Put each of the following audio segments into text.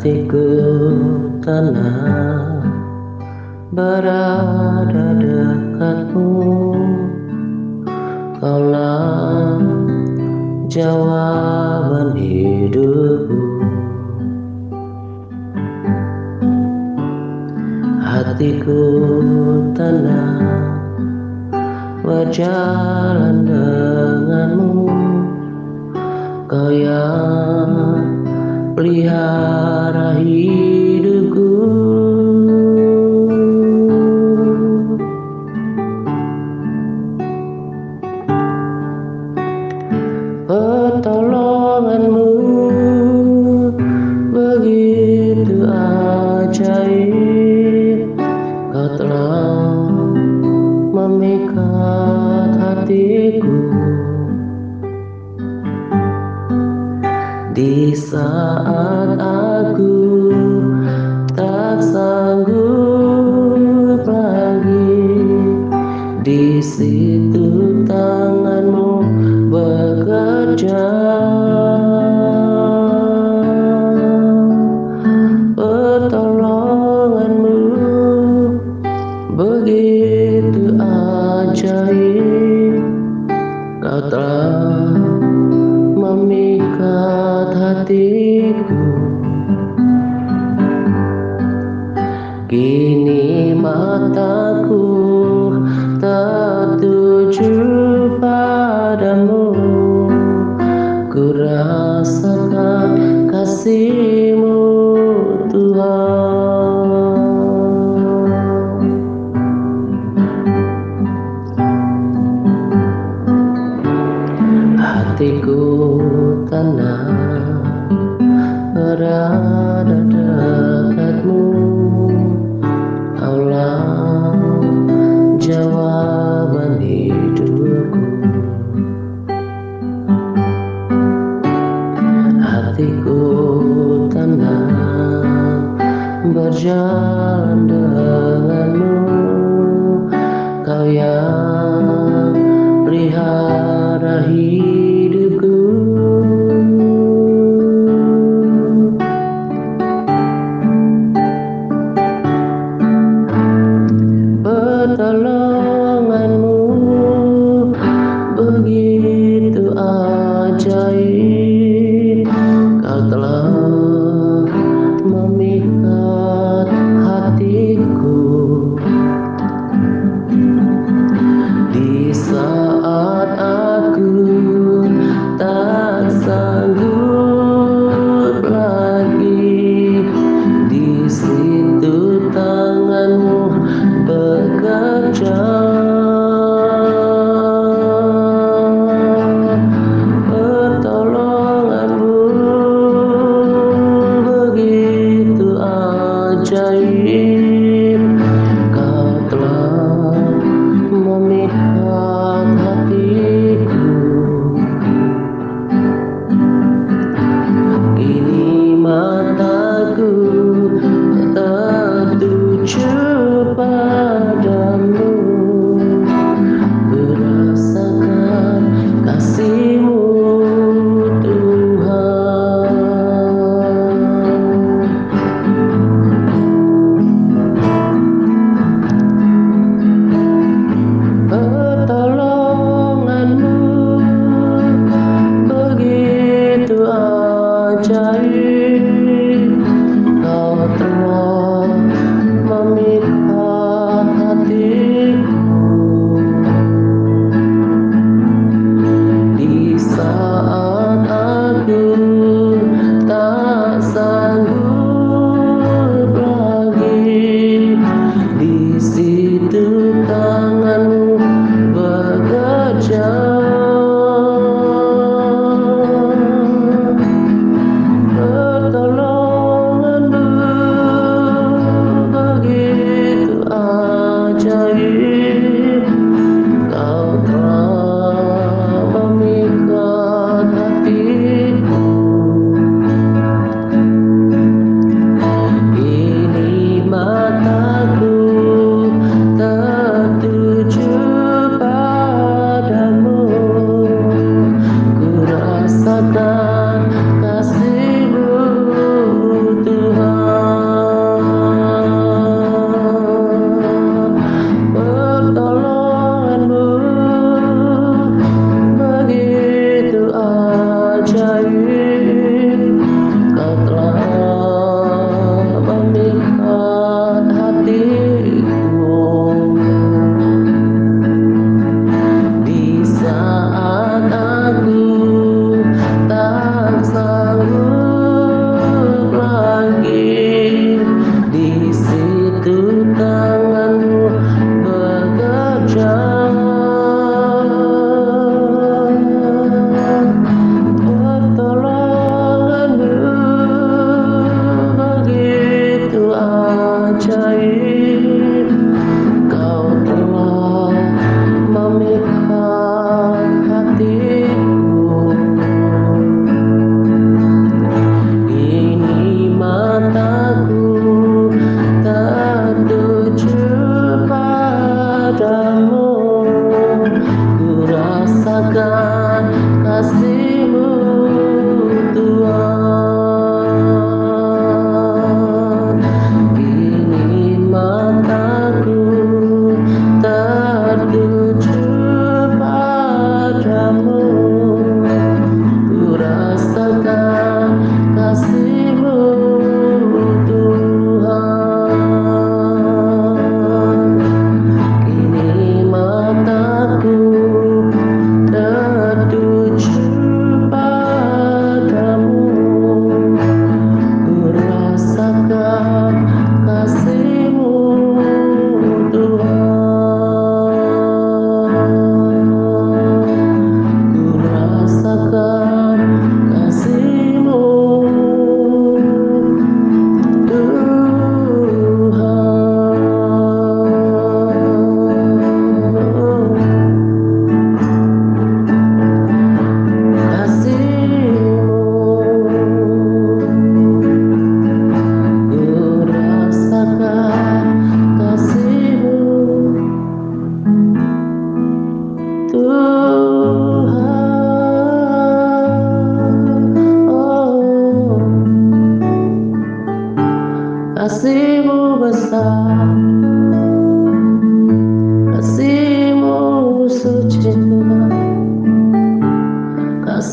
Hatiku tenang berada dekatmu. Kaulah jawaban hidupku. Hatiku tenang berjalan denganmu. Kau yang pelihara hidupku. Pertolonganmu begitu ajaib. Kau telah memikat hatiku. Di saat aku tak sanggup lagi, di situ tanganmu bekerja. Pertolonganmu begitu ajaib. Kau telah memikat hatiku. Kini mataku tertuju padamu. Ku rasakan kasih-Mu, Tuhan. Hatiku tenang berada dekatmu. Kaulah jawaban hidupku. Hatiku tenang berjalan denganmu. Kau yang pelihara hidupku. Pertolonganmu begitu ajaib. Kau telah memikat hatiku.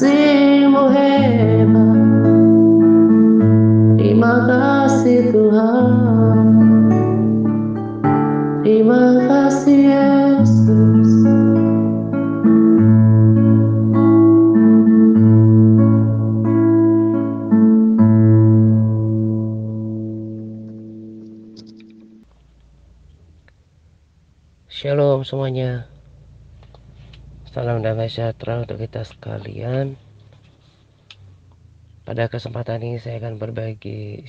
kasih-Mu hebat, terima kasih Tuhan, terima kasih Yesus. Shalom semuanya. Salam damai sejahtera untuk kita sekalian. Pada kesempatan ini saya akan berbagi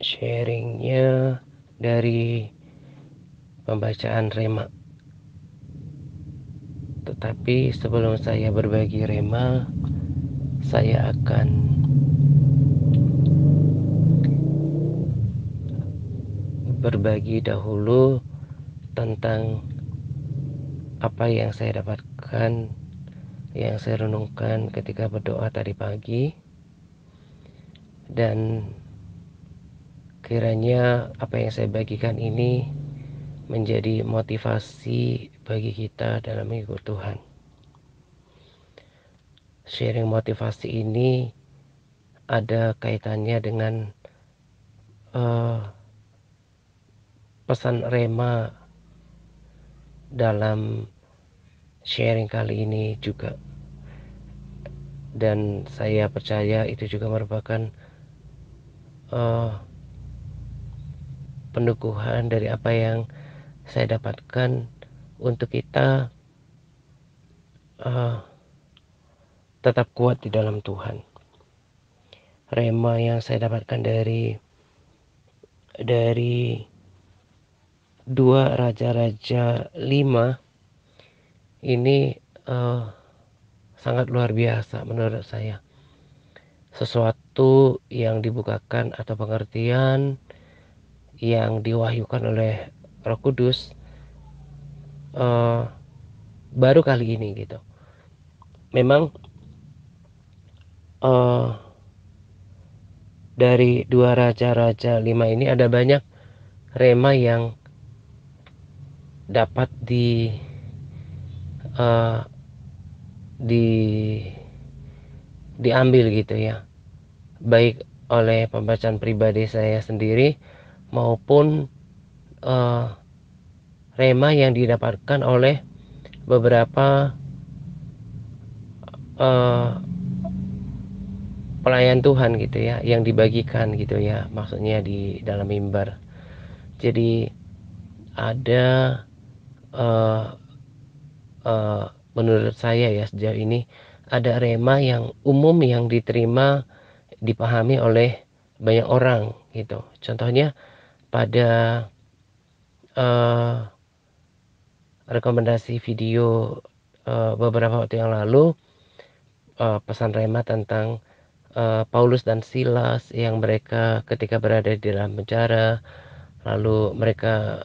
sharingnya dari pembacaan Rema. Tetapi sebelum saya berbagi Rema, saya akan berbagi dahulu tentang apa yang saya dapatkan, yang saya renungkan ketika berdoa tadi pagi, dan kiranya apa yang saya bagikan ini menjadi motivasi bagi kita dalam mengikut Tuhan. Sharing motivasi ini ada kaitannya dengan pesan Rema dalam sharing kali ini juga, dan saya percaya itu juga merupakan peneguhan dari apa yang saya dapatkan untuk kita tetap kuat di dalam Tuhan. Rema yang saya dapatkan dari 2 Raja-Raja 5 ini sangat luar biasa menurut saya. Sesuatu yang dibukakan atau pengertian yang diwahyukan oleh Roh Kudus baru kali ini gitu. Memang dari 2 Raja-Raja 5 ini ada banyak rema yang dapat diambil gitu ya, baik oleh pembacaan pribadi saya sendiri maupun rema yang didapatkan oleh beberapa pelayan Tuhan gitu ya, yang dibagikan gitu ya, maksudnya di dalam mimbar. Jadi ada menurut saya ya sejauh ini ada rema yang umum yang diterima, dipahami oleh banyak orang gitu. Contohnya pada rekomendasi video beberapa waktu yang lalu, pesan rema tentang Paulus dan Silas yang mereka ketika berada di dalam penjara, lalu mereka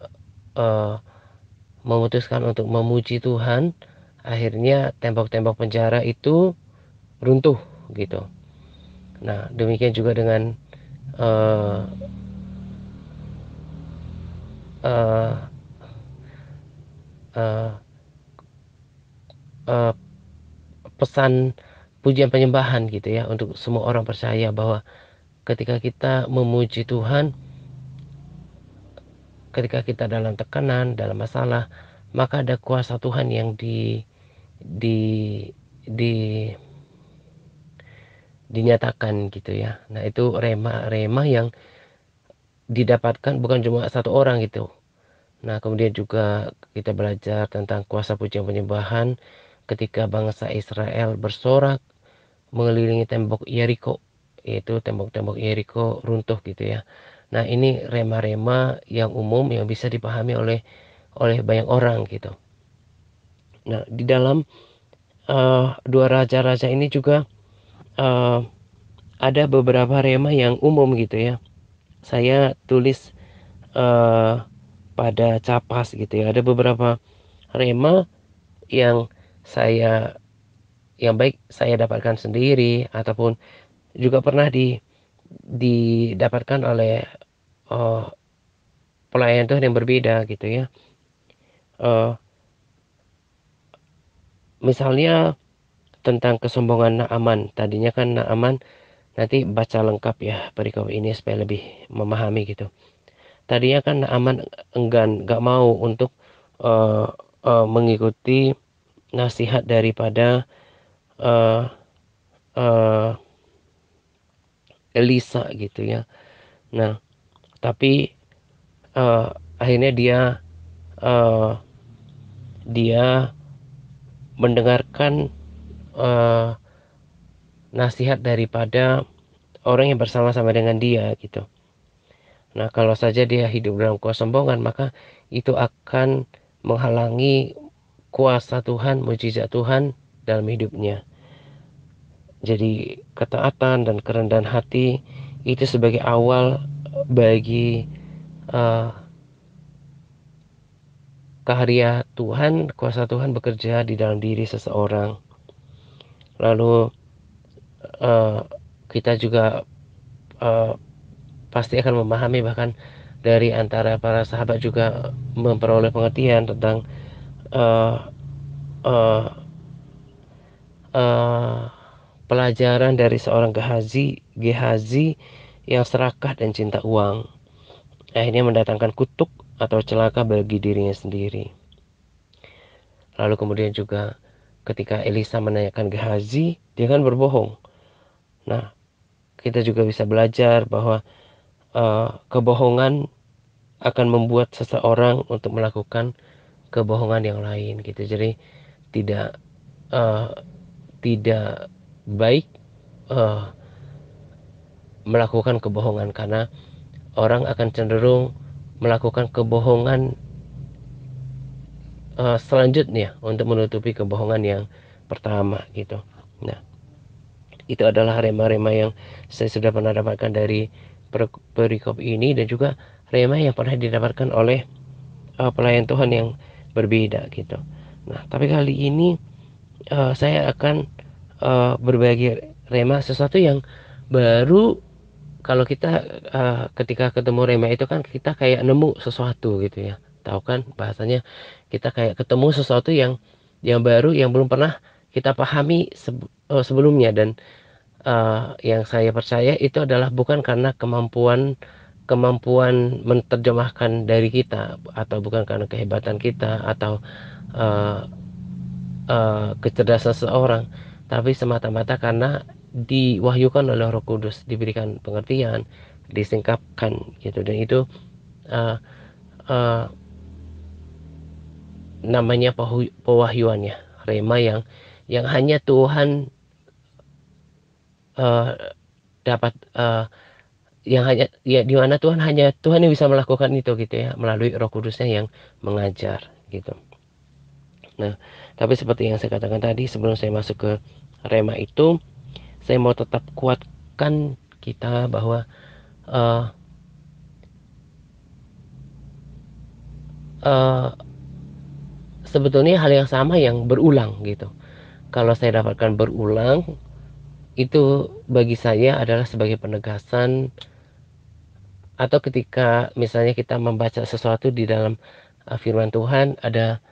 memutuskan untuk memuji Tuhan, akhirnya tembok-tembok penjara itu runtuh gitu. Nah, demikian juga dengan pesan pujian penyembahan gitu ya, untuk semua orang percaya bahwa ketika kita memuji Tuhan, ketika kita dalam tekanan, dalam masalah, maka ada kuasa Tuhan yang di dinyatakan gitu ya. Nah, itu rema yang didapatkan bukan cuma satu orang gitu. Nah, kemudian juga kita belajar tentang kuasa pujian penyembahan ketika bangsa Israel bersorak mengelilingi tembok Yeriko, yaitu tembok-tembok Yeriko runtuh gitu ya. Nah, ini rema-rema yang umum yang bisa dipahami oleh banyak orang gitu. Nah, di dalam 2 raja-raja ini juga ada beberapa rema yang umum gitu ya. Saya tulis pada capas gitu ya. Ada beberapa rema yang baik saya dapatkan sendiri ataupun juga pernah didapatkan oleh pelayan Tuhan yang berbeda gitu ya. Misalnya tentang kesombongan Naaman. Tadinya kan Naaman, nanti baca lengkap ya perikop ini supaya lebih memahami gitu. Tadinya kan Naaman enggan, gak mau untuk uh, mengikuti nasihat daripada uh, uh, Elisa gitu ya. Nah, tapi uh, akhirnya uh, dia mendengarkan uh, nasihat daripada orang yang bersama-sama dengan dia gitu. Nah, kalau saja dia hidup dalam kesombongan, maka itu akan menghalangi kuasa Tuhan, mujizat Tuhan dalam hidupnya. Jadi ketaatan dan kerendahan hati itu sebagai awal bagi uh, karya Tuhan, kuasa Tuhan bekerja di dalam diri seseorang. Lalu uh, kita juga uh, pasti akan memahami, bahkan dari antara para sahabat juga memperoleh pengertian tentang uh, uh, uh, pelajaran dari seorang Gehazi yang serakah dan cinta uang. Akhirnya mendatangkan kutuk atau celaka bagi dirinya sendiri. Lalu kemudian juga ketika Elisa menanyakan Gehazi, dia kan berbohong. Nah, kita juga bisa belajar bahwa kebohongan akan membuat seseorang untuk melakukan kebohongan yang lain gitu. Jadi tidak uh, tidak baik uh, melakukan kebohongan, karena orang akan cenderung melakukan kebohongan selanjutnya untuk menutupi kebohongan yang pertama gitu. Nah, itu adalah rema-rema yang saya sudah pernah dapatkan dari perikop ini, dan juga rema yang pernah didapatkan oleh pelayan Tuhan yang berbeda gitu. Nah, tapi kali ini saya akan berbagi rema sesuatu yang baru. Kalau kita ketika ketemu rema itu kan kita kayak nemu sesuatu gitu ya. Tahu kan bahasanya, kita kayak ketemu sesuatu yang baru, yang belum pernah kita pahami sebelumnya. Dan yang saya percaya itu adalah bukan karena kemampuan kemampuan menerjemahkan dari kita, atau bukan karena kehebatan kita, atau uh, kecerdasan seseorang, tapi semata-mata karena diwahyukan oleh Roh Kudus, diberikan pengertian, disingkapkan gitu. Dan itu uh, uh, namanya pewahyuannya, rema yang hanya Tuhan uh, dapat yang hanya ya di mana Tuhan yang bisa melakukan itu gitu ya, melalui Roh Kudusnya yang mengajar gitu. Nah, tapi seperti yang saya katakan tadi, sebelum saya masuk ke rema itu, saya mau tetap kuatkan kita bahwa uh, uh, sebetulnya hal yang sama yang berulang gitu. Kalau saya dapatkan berulang, itu bagi saya adalah sebagai penegasan, atau ketika misalnya kita membaca sesuatu di dalam firman Tuhan, ada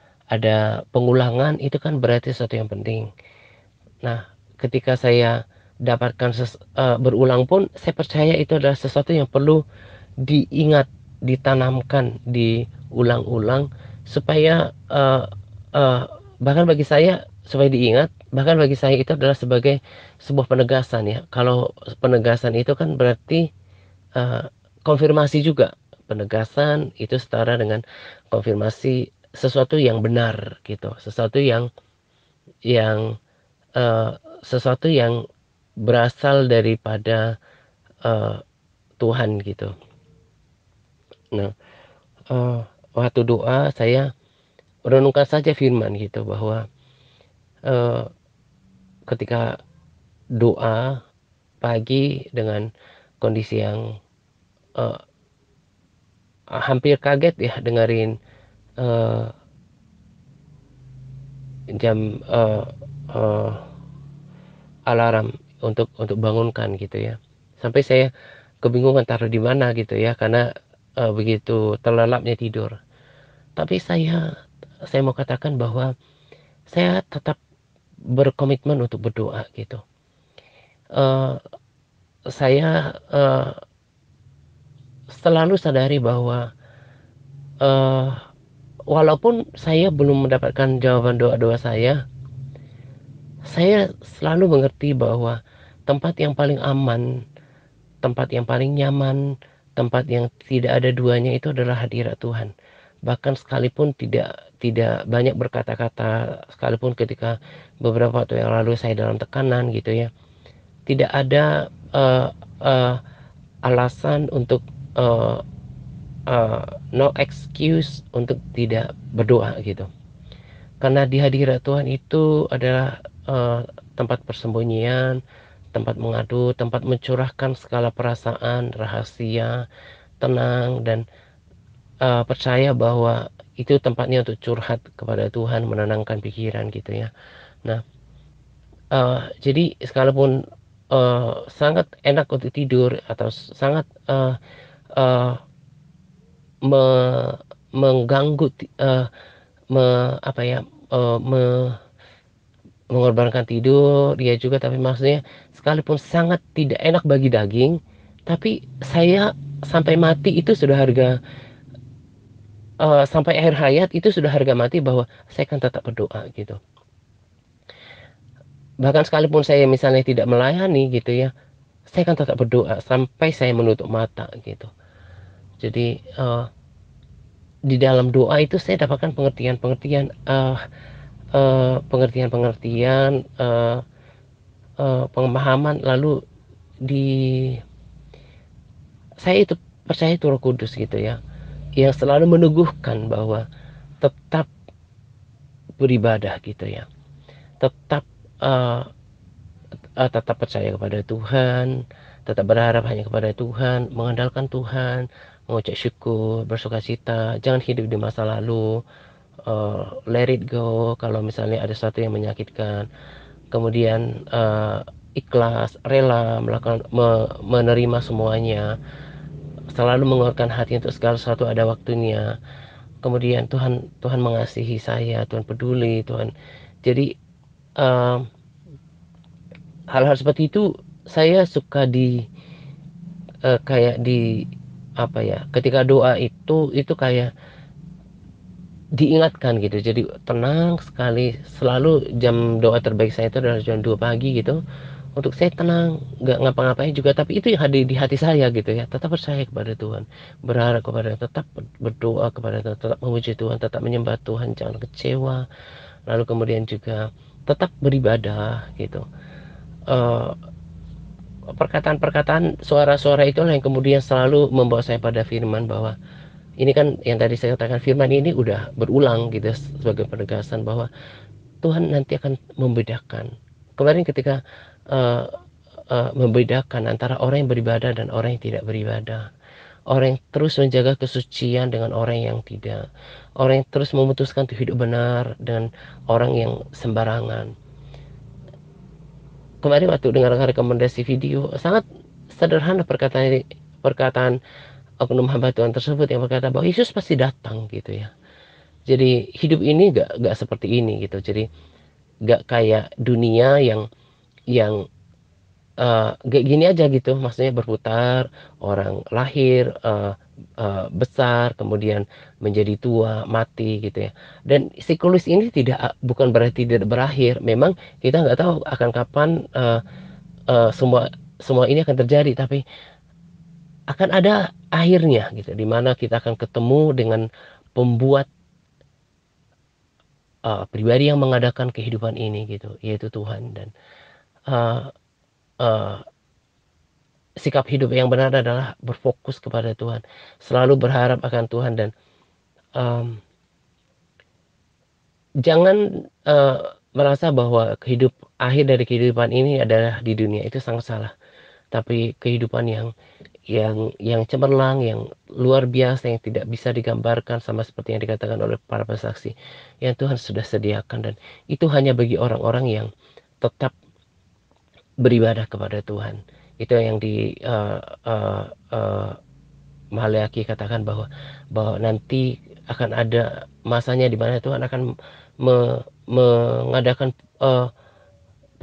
pengulangan, itu kan berarti sesuatu yang penting. Nah, ketika saya dapatkan berulang pun, saya percaya itu adalah sesuatu yang perlu diingat, ditanamkan, diulang-ulang, supaya bahkan bagi saya supaya diingat, bahkan bagi saya itu adalah sebagai sebuah penegasan ya. Kalau penegasan itu kan berarti uh, konfirmasi juga. Penegasan itu setara dengan konfirmasi sesuatu yang benar gitu, yang sesuatu yang berasal daripada uh, Tuhan gitu. Nah, waktu doa saya renungkan saja firman gitu, bahwa uh, ketika doa pagi dengan kondisi yang uh, hampir kaget ya, dengerin uh, jam uh, alarm untuk bangunkan gitu ya, sampai saya kebingungan taruh di mana gitu ya, karena begitu terlelapnya tidur. Tapi saya mau katakan bahwa saya tetap berkomitmen untuk berdoa gitu. Uh, saya selalu sadari bahwa uh, walaupun saya belum mendapatkan jawaban doa-doa saya selalu mengerti bahwa tempat yang paling aman, tempat yang paling nyaman, tempat yang tidak ada duanya itu adalah hadirat Tuhan. Bahkan sekalipun tidak banyak berkata-kata, sekalipun ketika beberapa waktu yang lalu saya dalam tekanan gitu ya, tidak ada alasan untuk uh, no excuse untuk tidak berdoa gitu. Karena di hadirat Tuhan itu adalah tempat persembunyian, tempat mengadu, tempat mencurahkan segala perasaan, rahasia, tenang, dan percaya bahwa itu tempatnya untuk curhat kepada Tuhan, menenangkan pikiran gitu ya. Nah, jadi sekalipun sangat enak untuk tidur atau sangat uh, me, mengganggu, apa ya, mengorbankan tidur dia juga, tapi maksudnya sekalipun sangat tidak enak bagi daging, tapi saya sampai mati itu sudah harga, sampai akhir hayat itu sudah harga mati bahwa saya akan tetap berdoa gitu. Bahkan sekalipun saya misalnya tidak melayani gitu ya, saya akan tetap berdoa sampai saya menutup mata gitu. Jadi di dalam doa itu saya dapatkan pengertian-pengertian, pengertian-pengertian, pemahaman. Lalu di saya itu percaya itu Roh Kudus gitu ya, yang selalu meneguhkan bahwa tetap beribadah gitu ya, tetap uh, tetap percaya kepada Tuhan, tetap berharap hanya kepada Tuhan, mengandalkan Tuhan, mengucap syukur, bersukacita, jangan hidup di masa lalu, let it go kalau misalnya ada sesuatu yang menyakitkan, kemudian ikhlas, rela melakukan, menerima semuanya, selalu mengeluarkan hati untuk segala sesuatu ada waktunya. Kemudian Tuhan Tuhan mengasihi saya, Tuhan peduli, Tuhan. Jadi uh, hal-hal seperti itu saya suka di kayak di apa ya, ketika doa itu kayak diingatkan gitu. Jadi tenang sekali, selalu jam doa terbaik saya itu adalah jam 2 pagi gitu, untuk saya tenang, nggak ngapa-ngapain juga, tapi itu yang hadir di hati saya gitu ya, tetap percaya kepada Tuhan, berharap kepada, tetap berdoa kepada Tuhan, tetap memuji Tuhan, tetap menyembah Tuhan, jangan kecewa. Lalu kemudian juga tetap beribadah gitu. Eh, Perkataan-perkataan, suara-suara itulah yang kemudian selalu membawa saya pada firman, bahwa ini kan yang tadi saya katakan, firman ini udah berulang gitu sebagai penegasan bahwa Tuhan nanti akan membedakan. Kemarin ketika uh, membedakan antara orang yang beribadah dan orang yang tidak beribadah, orang yang terus menjaga kesucian dengan orang yang tidak, orang yang terus memutuskan untuk hidup benar dengan orang yang sembarangan. Kemarin waktu dengar rekomendasi video, sangat sederhana perkataan perkataan oknum hamba Tuhan tersebut yang berkata bahwa Yesus pasti datang gitu ya. Jadi hidup ini gak seperti ini gitu. Jadi gak kayak dunia yang kayak gini aja gitu, maksudnya berputar, orang lahir, besar, kemudian menjadi tua, mati gitu ya. Dan siklus ini bukan berarti tidak berakhir. Memang kita nggak tahu akan kapan semua semua ini akan terjadi, tapi akan ada akhirnya gitu, di mana kita akan ketemu dengan pembuat pribadi yang mengadakan kehidupan ini gitu, yaitu Tuhan. Dan uh, uh, sikap hidup yang benar adalah berfokus kepada Tuhan, selalu berharap akan Tuhan, dan um, jangan merasa bahwa akhir dari kehidupan ini adalah di dunia. Itu sangat salah. Tapi kehidupan yang cemerlang, yang luar biasa, yang tidak bisa digambarkan, sama seperti yang dikatakan oleh para pesaksi, yang Tuhan sudah sediakan, dan itu hanya bagi orang-orang yang tetap beribadah kepada Tuhan. Itu yang di Maleakhi katakan bahwa nanti akan ada masanya di mana Tuhan akan mengadakan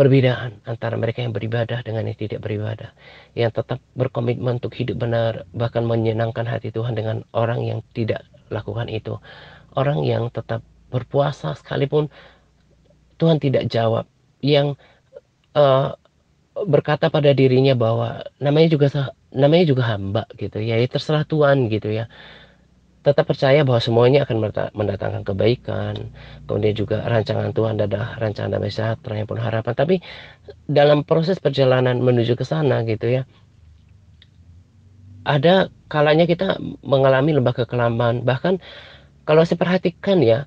perbedaan antara mereka yang beribadah dengan yang tidak beribadah, yang tetap berkomitmen untuk hidup benar, bahkan menyenangkan hati Tuhan dengan orang yang tidak lakukan itu. Orang yang tetap berpuasa sekalipun Tuhan tidak jawab, yang uh, berkata pada dirinya bahwa namanya juga hamba gitu ya, ya terserah Tuhan gitu ya. Tetap percaya bahwa semuanya akan mendatangkan kebaikan. Kemudian juga rancangan Tuhan adalah rancangan damai sejahtera yang penuh harapan. Tapi dalam proses perjalanan menuju ke sana gitu ya, ada kalanya kita mengalami lembah kekelaman. Bahkan kalau saya perhatikan ya,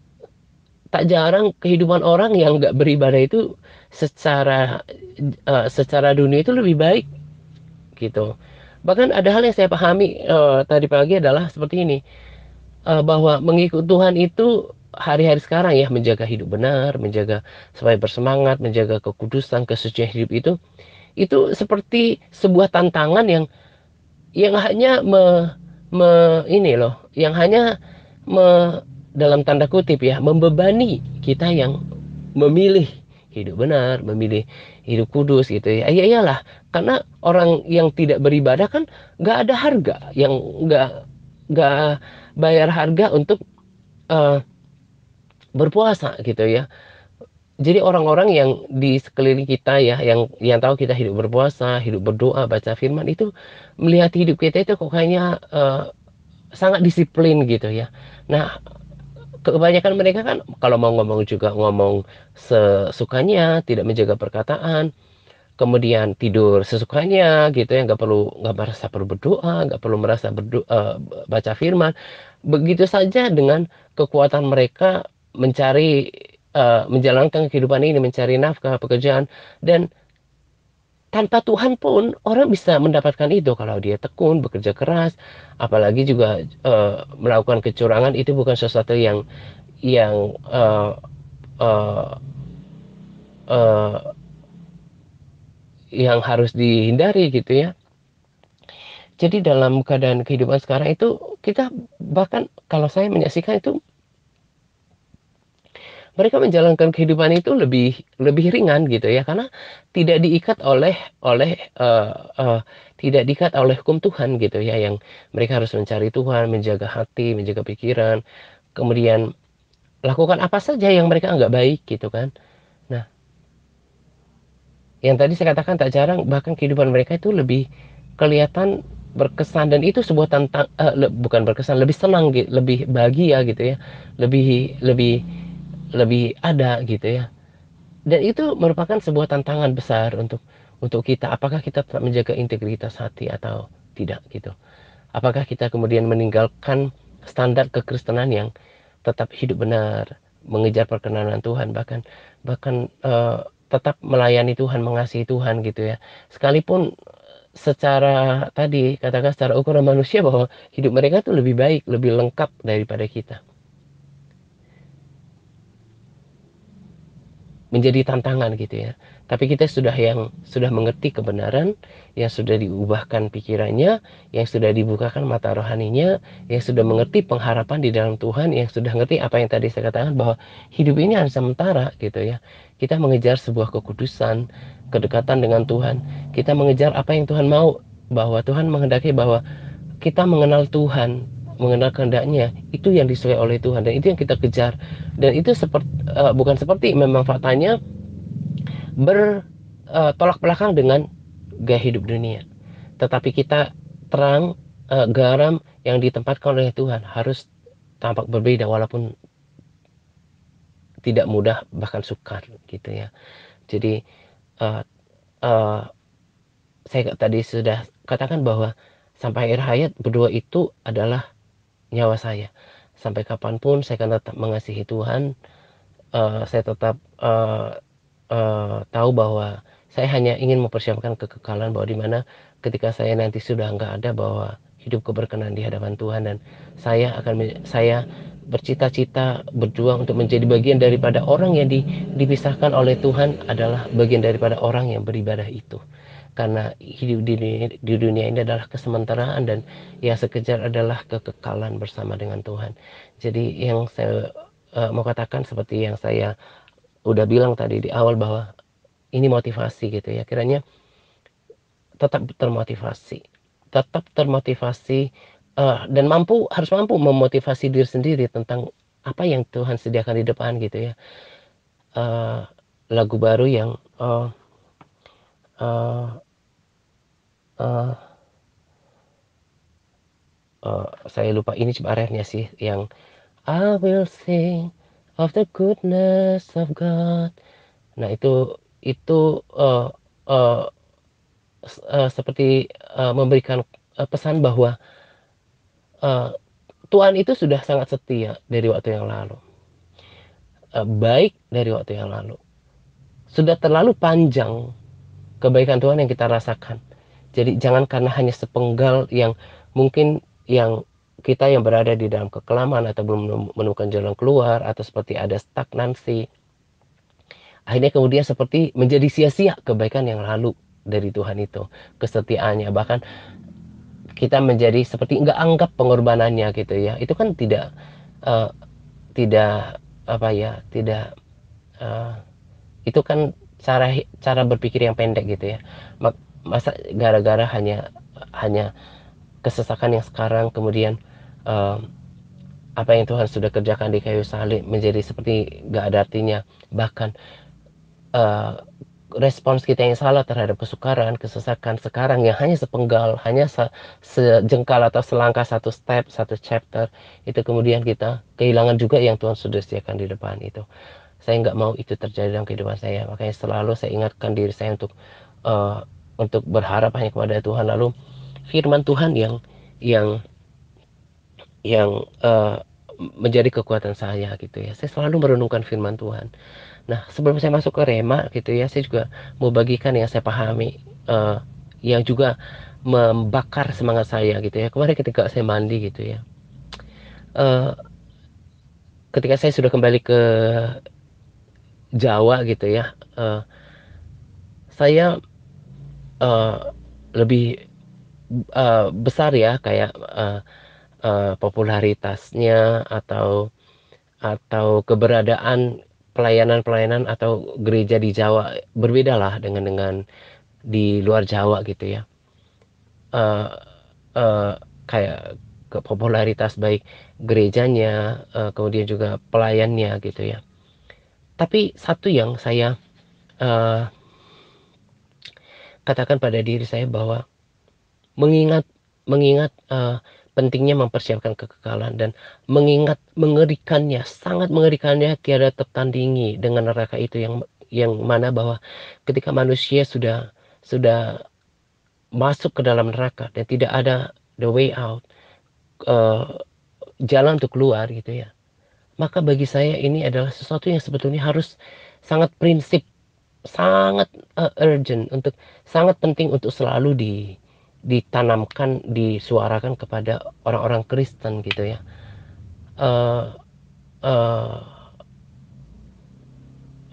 tak jarang kehidupan orang yang nggak beribadah itu secara secara dunia itu lebih baik gitu. Bahkan ada hal yang saya pahami tadi pagi adalah seperti ini, bahwa mengikut Tuhan itu hari-hari sekarang ya, menjaga hidup benar, menjaga supaya bersemangat, menjaga kekudusan, kesucian hidup itu seperti sebuah tantangan yang hanya ini loh, yang hanya me, dalam tanda kutip ya, membebani kita yang memilih hidup benar, memilih hidup kudus gitu ya. Iya iyalah, karena orang yang tidak beribadah kan nggak ada harga, yang nggak bayar harga untuk uh, berpuasa gitu ya. Jadi orang-orang yang di sekeliling kita ya, yang tahu kita hidup berpuasa, hidup berdoa, baca firman itu melihat hidup kita itu kok kayaknya sangat disiplin gitu ya. Nah, kebanyakan mereka kan kalau mau ngomong juga ngomong sesukanya, tidak menjaga perkataan, kemudian tidur sesukanya gitu ya, nggak merasa perlu berdoa, nggak perlu merasa baca firman, begitu saja dengan kekuatan mereka mencari menjalankan kehidupan ini, mencari nafkah pekerjaan, dan tanpa Tuhan pun orang bisa mendapatkan itu kalau dia tekun bekerja keras, apalagi juga melakukan kecurangan. Itu bukan sesuatu yang uh, uh, yang harus dihindari gitu ya. Jadi dalam keadaan kehidupan sekarang itu kita, bahkan kalau saya menyaksikan itu, mereka menjalankan kehidupan itu lebih lebih ringan gitu ya, karena tidak diikat oleh uh, uh, tidak diikat oleh hukum Tuhan gitu ya, yang mereka harus mencari Tuhan, menjaga hati, menjaga pikiran, kemudian lakukan apa saja yang mereka anggap baik gitu kan. Nah, yang tadi saya katakan tak jarang bahkan kehidupan mereka itu lebih kelihatan berkesan, dan itu sebuah bukan berkesan, lebih senang gitu, lebih bahagia gitu ya, lebih lebih lebih ada gitu ya. Dan itu merupakan sebuah tantangan besar untuk kita, apakah kita tetap menjaga integritas hati atau tidak gitu. Apakah kita kemudian meninggalkan standar kekristenan yang tetap hidup benar, mengejar perkenanan Tuhan, bahkan bahkan tetap melayani Tuhan, mengasihi Tuhan gitu ya. Sekalipun secara tadi katakan secara ukuran manusia bahwa hidup mereka tuh lebih baik, lebih lengkap daripada kita. Menjadi tantangan gitu ya. Tapi kita sudah mengerti kebenaran, yang sudah diubahkan pikirannya, yang sudah dibukakan mata rohaninya, yang sudah mengerti pengharapan di dalam Tuhan, yang sudah mengerti apa yang tadi saya katakan bahwa hidup ini hanya sementara gitu ya. Kita mengejar sebuah kekudusan, kedekatan dengan Tuhan. Kita mengejar apa yang Tuhan mau, bahwa Tuhan menghendaki bahwa kita mengenal Tuhan, mengenal kehendaknya, itu yang disukai oleh Tuhan, dan itu yang kita kejar. Dan itu bukan seperti, memang faktanya bertolak belakang dengan gaya hidup dunia. Tetapi kita terang, garam yang ditempatkan oleh Tuhan harus tampak berbeda, walaupun tidak mudah, bahkan sukar gitu ya. Jadi uh, uh, saya tadi sudah katakan bahwa sampai akhir hayat berdua itu adalah nyawa saya. Sampai kapanpun saya akan tetap mengasihi Tuhan. Saya tetap tahu bahwa saya hanya ingin mempersiapkan kekekalan, bahwa dimana ketika saya nanti sudah nggak ada, bahwa hidup keberkenan di hadapan Tuhan, dan saya bercita-cita berjuang untuk menjadi bagian daripada orang yang dipisahkan oleh Tuhan, adalah bagian daripada orang yang beribadah itu. Karena hidup di dunia ini adalah kesementaraan, dan yang sekejar adalah kekekalan bersama dengan Tuhan. Jadi yang saya mau katakan seperti yang saya udah bilang tadi di awal, bahwa ini motivasi gitu ya, kiranya tetap termotivasi, dan harus mampu memotivasi diri sendiri tentang apa yang Tuhan sediakan di depan gitu ya. Eee, Lagu baru yang, eee eee saya lupa ini coba refnya sih, yang I will sing of the goodness of God. Nah itu, eee eee, seperti, memberikan, pesan bahwa, eee, Tuhan itu sudah sangat setia dari waktu yang lalu, baik dari waktu yang lalu. Sudah terlalu panjang kebaikan Tuhan yang kita rasakan. Jadi jangan karena hanya sepenggal yang mungkin yang kita yang berada di dalam kekelaman atau belum menemukan jalan keluar atau seperti ada stagnansi, akhirnya kemudian seperti menjadi sia-sia kebaikan yang lalu dari Tuhan itu, kesetiaannya. Bahkan kita menjadi seperti nggak anggap pengorbanannya gitu ya. Itu kan eh, tidak apa ya, tidak eh, itu kan cara berpikir yang pendek gitu ya. Masa gara-gara hanya kesesakan yang sekarang kemudian eh, apa yang Tuhan sudah kerjakan di kayu salib menjadi seperti gak ada artinya. Bahkan eh, respons kita yang salah terhadap kesukaran, kesesakan sekarang yang hanya sepenggal, hanya sejengkal atau selangkah satu step, satu chapter, itu kemudian kita kehilangan juga yang Tuhan sudah sediakan di depan itu. Saya nggak mau itu terjadi dalam kehidupan saya, makanya selalu saya ingatkan diri saya untuk berharap hanya kepada Tuhan. Lalu firman Tuhan yang yang menjadi kekuatan saya gitu ya. Saya selalu merenungkan firman Tuhan. Nah, sebelum saya masuk ke rema gitu ya, saya juga mau bagikan yang saya pahami, yang juga membakar semangat saya gitu ya. Kemarin ketika saya mandi gitu ya, eh, ketika saya sudah kembali ke Jawa gitu ya, saya eh, lebih besar ya kayak popularitasnya atau keberadaan pelayanan-pelayanan atau gereja di Jawa berbeda lah dengan di luar Jawa gitu ya. Eh, eh, Kayak ke popularitas baik gerejanya, kemudian juga pelayannya gitu ya. Tapi satu yang saya eh, katakan pada diri saya bahwa mengingat mengingat pentingnya mempersiapkan kekekalan dan mengingat mengerikannya, sangat mengerikannya tiada tertandingi dengan neraka itu yang mana bahwa ketika manusia sudah masuk ke dalam neraka dan tidak ada the way out, eh, jalan untuk keluar gitu ya. Maka bagi saya ini adalah sesuatu yang sebetulnya harus sangat prinsip, sangat urgent untuk sangat penting untuk selalu ditanamkan, disuarakan kepada orang-orang Kristen gitu ya. Eh eh,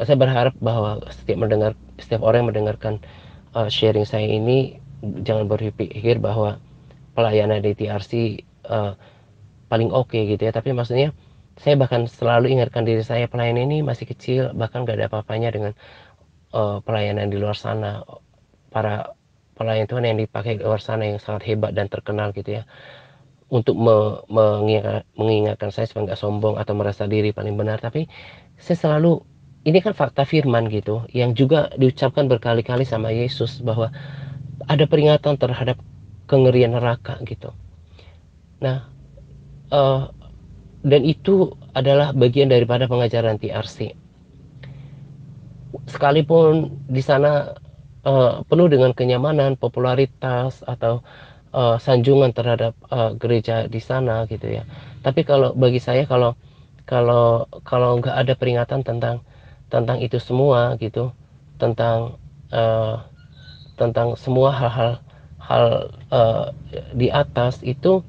saya berharap bahwa setiap orang yang mendengarkan sharing saya ini jangan berpikir bahwa pelayanan di TRC paling oke gitu ya, tapi maksudnya saya bahkan selalu ingatkan diri saya pelayanan ini masih kecil, bahkan gak ada apa-apanya dengan pelayanan di luar sana, para pelayan Tuhan yang dipakai di luar sana yang sangat hebat dan terkenal gitu ya, untuk mengingatkan saya supaya nggak sombong atau merasa diri paling benar. Tapi saya selalu, ini kan fakta firman gitu yang juga diucapkan berkali-kali sama Yesus bahwa ada peringatan terhadap kengerian neraka gitu. Nah, eh, dan itu adalah bagian daripada pengajaran TRC. Sekalipun di sana penuh dengan kenyamanan, popularitas atau sanjungan terhadap gereja di sana gitu ya. Tapi kalau bagi saya kalau kalau kalau nggak ada peringatan tentang tentang itu semua gitu, tentang uh, tentang semua hal di atas itu,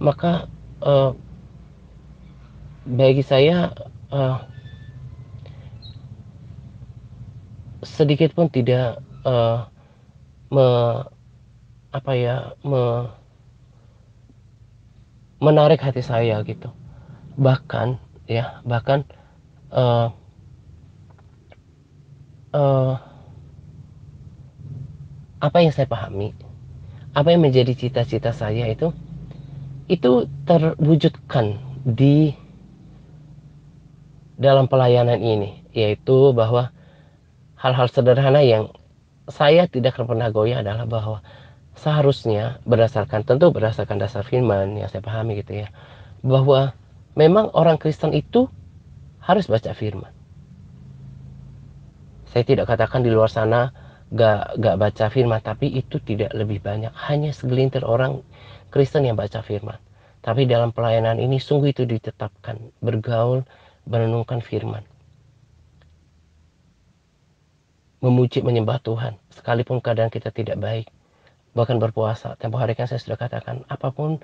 maka uh, bagi saya uh, sedikit pun tidak me, apa ya menarik hati saya gitu. Bahkan ya bahkan uh, uh, apa yang saya pahami, apa yang menjadi cita-cita saya itu terwujudkan di dalam pelayanan ini, yaitu bahwa hal-hal sederhana yang saya tidak akan pernah goyah adalah bahwa seharusnya tentu berdasarkan dasar firman yang saya pahami gitu ya, bahwa memang orang Kristen itu harus baca firman. Saya tidak katakan di luar sana gak baca firman, tapi itu tidak lebih banyak. Hanya segelintir orang Kristen yang baca firman. Tapi dalam pelayanan ini sungguh itu ditetapkan, bergaul, merenungkan firman, memuji, menyembah Tuhan, sekalipun keadaan kita tidak baik, bahkan berpuasa. Tempoh hari kan saya sudah katakan, apapun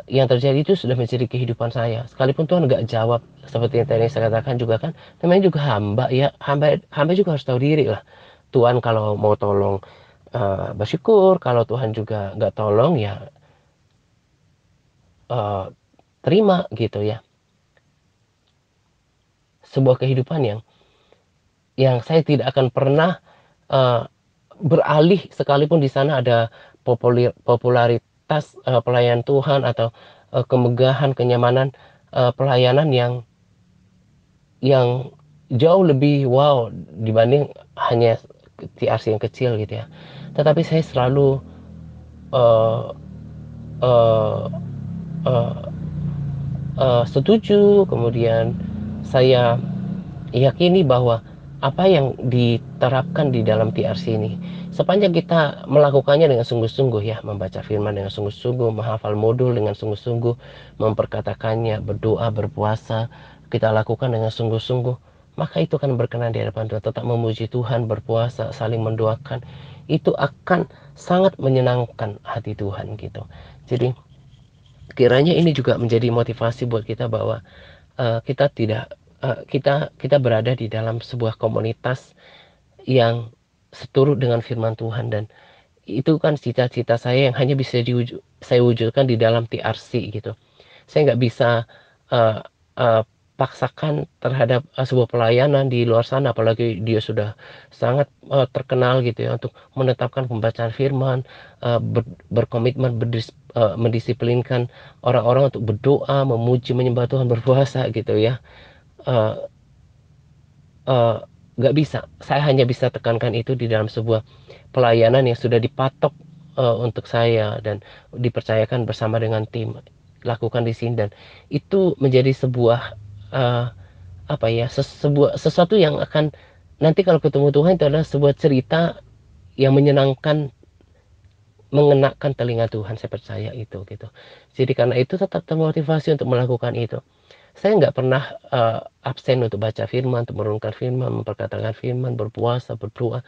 yang terjadi itu sudah menjadi kehidupan saya. Sekalipun Tuhan gak jawab, seperti yang tadi saya katakan juga kan, namanya juga hamba ya, hamba juga harus tahu diri lah. Tuhan kalau mau tolong bersyukur, kalau Tuhan juga gak tolong ya terima gitu ya. Sebuah kehidupan yang saya tidak akan pernah beralih sekalipun di sana ada popularitas pelayan Tuhan atau kemegahan, kenyamanan pelayanan yang jauh lebih wow dibanding hanya TRC yang kecil gitu ya. Tetapi saya selalu uh, uh, uh, setuju, kemudian saya yakini bahwa apa yang diterapkan di dalam TRC ini, sepanjang kita melakukannya dengan sungguh-sungguh ya, membaca firman dengan sungguh-sungguh, menghafal modul dengan sungguh-sungguh, memperkatakannya, berdoa, berpuasa, kita lakukan dengan sungguh-sungguh, maka itu akan berkenan di hadapan Tuhan. Tetap memuji Tuhan, berpuasa, saling mendoakan, itu akan sangat menyenangkan hati Tuhan gitu. Jadi kiranya ini juga menjadi motivasi buat kita bahwa kita tidak kita berada di dalam sebuah komunitas yang seturut dengan firman Tuhan, dan itu kan cita-cita saya yang hanya bisa saya wujudkan di dalam TRC gitu. Saya nggak bisa uh, uh, paksakan terhadap sebuah pelayanan di luar sana, apalagi dia sudah sangat terkenal gitu ya, untuk menetapkan pembacaan firman, berkomitmen mendisiplinkan orang-orang untuk berdoa, memuji, menyembah Tuhan, berpuasa gitu ya. uh, uh, nggak bisa. Saya hanya bisa tekankan itu di dalam sebuah pelayanan yang sudah dipatok untuk saya dan dipercayakan bersama dengan tim lakukan di sini, dan itu menjadi sebuah uh, apa ya, sesuatu yang akan nanti kalau ketemu Tuhan itu adalah sebuah cerita yang menyenangkan, mengenakan telinga Tuhan. Saya percaya itu gitu. Jadi karena itu tetap termotivasi untuk melakukan itu. Saya nggak pernah absen untuk baca firman, untuk merenungkan firman, memperkatakan firman, berpuasa, berdoa.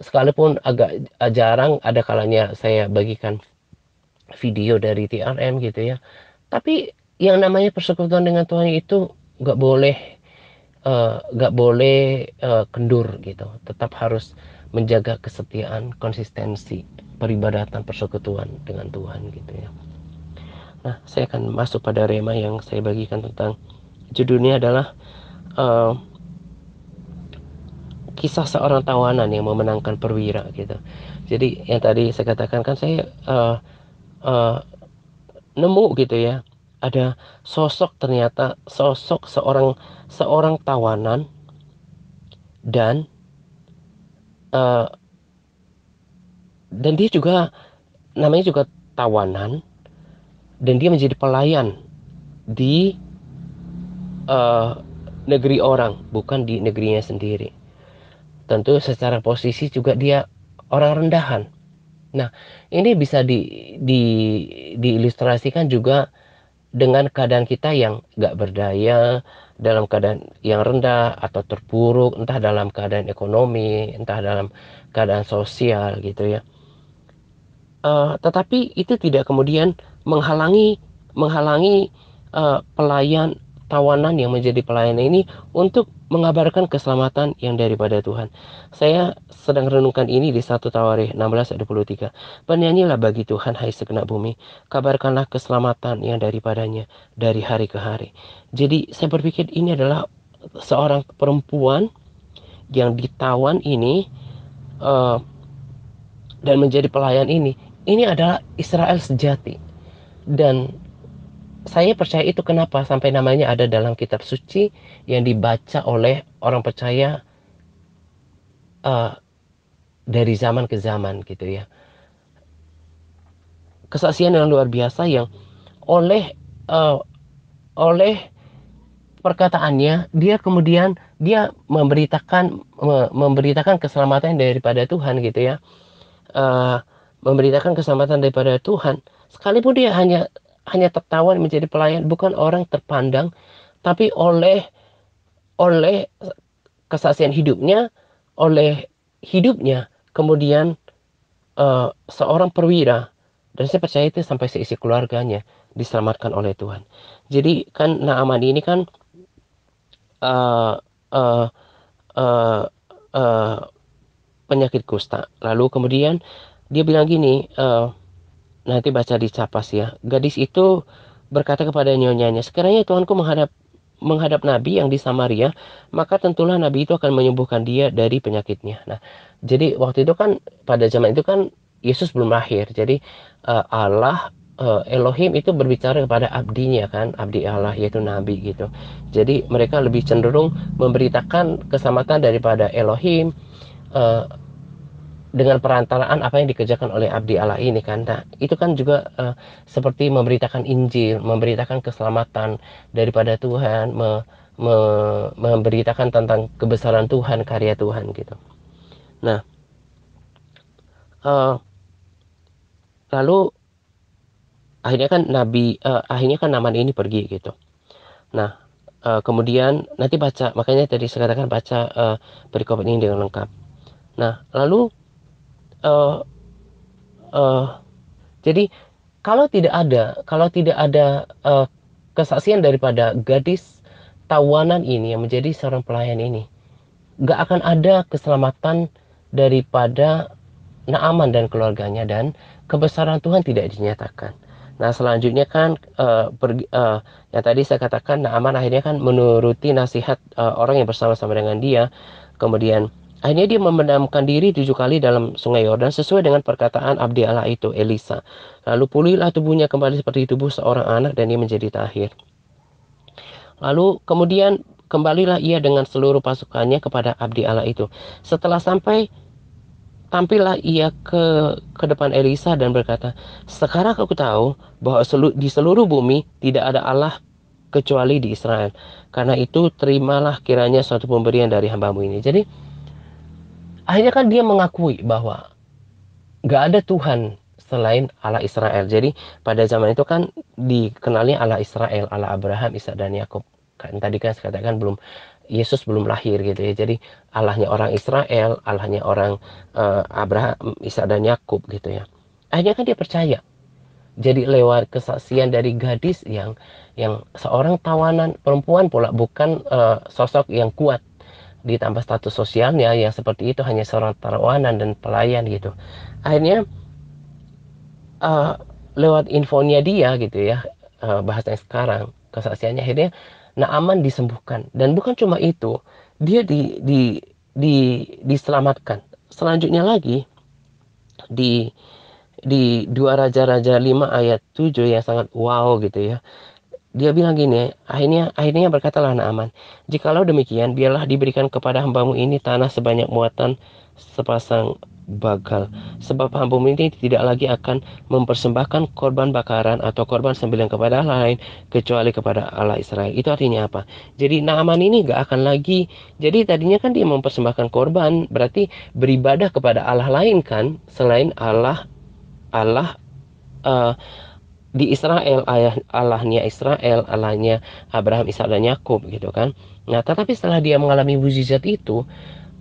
Sekalipun agak jarang, ada kalanya saya bagikan video dari TRM gitu ya. Tapi yang namanya persekutuan dengan Tuhan itu nggak boleh kendur gitu. Tetap harus menjaga kesetiaan, konsistensi peribadatan, persekutuan dengan Tuhan gitu ya. Nah, saya akan masuk pada rema yang saya bagikan tentang judulnya adalah uh, kisah seorang tawanan yang memenangkan perwira gitu. Jadi yang tadi saya katakan kan, saya uh, nemu gitu ya, ada ternyata sosok seorang seorang tawanan, dan uh, dan dia juga namanya juga tawanan, dan dia menjadi pelayan di uh, negeri orang, bukan di negerinya sendiri. Tentu secara posisi juga dia orang rendahan. Nah, ini bisa diilustrasikan juga dengan keadaan kita yang gak berdaya, dalam keadaan yang rendah atau terpuruk, entah dalam keadaan ekonomi, entah dalam keadaan sosial gitu ya. Tetapi itu tidak kemudian menghalangi pelayan tawanan yang menjadi pelayan ini untuk mengabarkan keselamatan yang daripada Tuhan. Saya sedang renungkan ini di 1 Tawarikh 16 ayat 23. Bernyanyilah bagi Tuhan, hai segenap bumi, kabarkanlah keselamatan yang daripadanya dari hari ke hari. Jadi saya berpikir ini adalah seorang perempuan yang ditawan ini uh, dan menjadi pelayan ini adalah Israel sejati. Dan saya percaya itu kenapa sampai namanya ada dalam kitab suci yang dibaca oleh orang percaya uh, dari zaman ke zaman gitu ya. Kesaksian yang luar biasa yang oleh uh, oleh perkataannya dia kemudian dia memberitakan keselamatan daripada Tuhan gitu ya. uh, Memberitakan keselamatan daripada Tuhan sekalipun dia hanya tertawan menjadi pelayan, bukan orang terpandang, tapi oleh kesaksian hidupnya, oleh hidupnya kemudian seorang perwira, dan saya percaya itu sampai seisi keluarganya diselamatkan oleh Tuhan. Jadi kan Naaman ini kan uh, uh, uh, uh, penyakit kusta. Lalu kemudian dia bilang gini, nanti baca di Capas ya. Gadis itu berkata kepada nyonyanya, sekiranya Tuanku menghadap nabi yang di Samaria, maka tentulah nabi itu akan menyembuhkan dia dari penyakitnya. Nah, jadi waktu itu kan pada zaman itu kan Yesus belum lahir. Jadi Allah Elohim itu berbicara kepada abdinya kan, abdi Allah yaitu nabi gitu. Jadi mereka lebih cenderung memberitakan keselamatan daripada Elohim eh, dengan perantaraan apa yang dikerjakan oleh abdi Allah ini kan. Nah, itu kan juga seperti memberitakan Injil, memberitakan keselamatan daripada Tuhan, memberitakan tentang kebesaran Tuhan, karya Tuhan gitu. Nah, uh, lalu akhirnya kan Naaman ini pergi gitu. Nah, kemudian nanti baca, makanya tadi saya katakan baca perikop ini dengan lengkap. Nah, lalu uh, uh, jadi kalau tidak ada kesaksian daripada gadis tawanan ini yang menjadi seorang pelayan ini, gak akan ada keselamatan daripada Naaman dan keluarganya, dan kebesaran Tuhan tidak dinyatakan. Nah, selanjutnya kan yang tadi saya katakan Naaman akhirnya kan menuruti nasihat orang yang bersama-sama dengan dia. Kemudian akhirnya dia memendamkan diri 7 kali dalam sungai Yordan sesuai dengan perkataan abdi Allah itu Elisa. Lalu pulihlah tubuhnya kembali seperti tubuh seorang anak dan dia menjadi tahir. Lalu kemudian kembalilah ia dengan seluruh pasukannya kepada abdi Allah itu. Setelah sampai, tampillah ia ke depan Elisa dan berkata, sekarang aku tahu bahwa di seluruh bumi tidak ada Allah kecuali di Israel. Karena itu terimalah kiranya suatu pemberian dari hambamu ini. Jadi akhirnya kan dia mengakui bahwa gak ada Tuhan selain Allah Israel. Jadi pada zaman itu kan dikenalnya Allah Israel, Allah Abraham, Ishak dan Yakub. Kan tadi kan saya katakan Yesus belum lahir gitu ya. Jadi Allahnya orang Israel, Allahnya orang Abraham, Ishak dan Yakub gitu ya. Akhirnya kan dia percaya. Jadi lewat kesaksian dari gadis yang seorang tawanan perempuan pula, bukan sosok yang kuat, ditambah status sosialnya yang seperti itu, hanya seorang tawanan dan pelayan gitu. Akhirnya uh, lewat infonya dia gitu ya, bahasanya sekarang kesaksiannya, akhirnya Naaman disembuhkan, dan bukan cuma itu, dia diselamatkan. Selanjutnya lagi di 2 Raja-Raja 5 ayat 7 yang sangat wow gitu ya. Dia bilang gini, akhirnya berkatalah Naaman, jikalau demikian, biarlah diberikan kepada hambamu ini tanah sebanyak muatan sepasang bagal. Sebab hambamu ini tidak lagi akan mempersembahkan korban bakaran atau korban sembelihan kepada Allah lain, kecuali kepada Allah Israel. Itu artinya apa? Jadi Naaman ini gak akan lagi, jadi tadinya kan dia mempersembahkan korban, berarti beribadah kepada Allah lain kan, selain Allah uh, di Israel, Allahnya Israel, Allahnya Abraham, Ishak dan Yakub gitu kan. Nah, tetapi setelah dia mengalami mukjizat itu,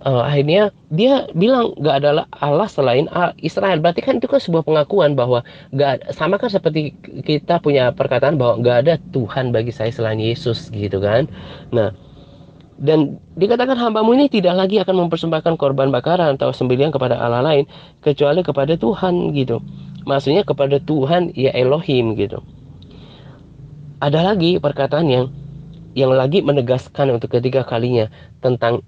akhirnya dia bilang gak ada Allah selain Israel. Berarti kan itu kan sebuah pengakuan bahwa gak sama kan seperti kita punya perkataan bahwa gak ada Tuhan bagi saya selain Yesus gitu kan. Nah, dan dikatakan hambamu ini tidak lagi akan mempersembahkan korban bakaran atau sembelihan kepada Allah lain, kecuali kepada Tuhan gitu. Maksudnya kepada Tuhan ya Elohim gitu. Ada lagi perkataan yang lagi menegaskan untuk ketiga kalinya tentang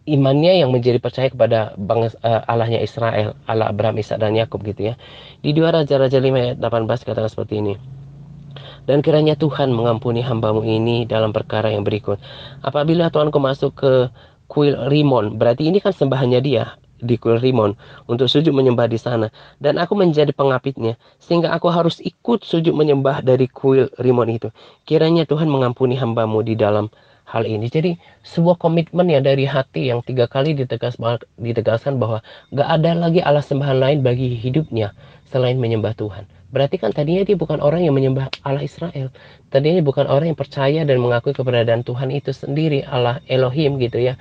imannya yang menjadi percaya kepada Allahnya Israel, Allah Abraham, Ishak dan Yakub gitu ya. Di 2 Raja-Raja 5 ayat 18 katakan seperti ini. Dan kiranya Tuhan mengampuni hambamu ini dalam perkara yang berikut. Apabila Tuanku masuk ke kuil Rimon, berarti ini kan sembahannya dia di kuil Rimon untuk sujud menyembah di sana. Dan aku menjadi pengapitnya, sehingga aku harus ikut sujud menyembah dari kuil Rimon itu. Kiranya Tuhan mengampuni hambamu di dalam hal ini. Jadi sebuah komitmen ya dari hati yang 3 kali ditegaskan bahwa gak ada lagi alas sembahan lain bagi hidupnya selain menyembah Tuhan. Berarti kan tadinya dia bukan orang yang menyembah Allah Israel. Tadinya bukan orang yang percaya dan mengakui keberadaan Tuhan itu sendiri, Allah Elohim gitu ya.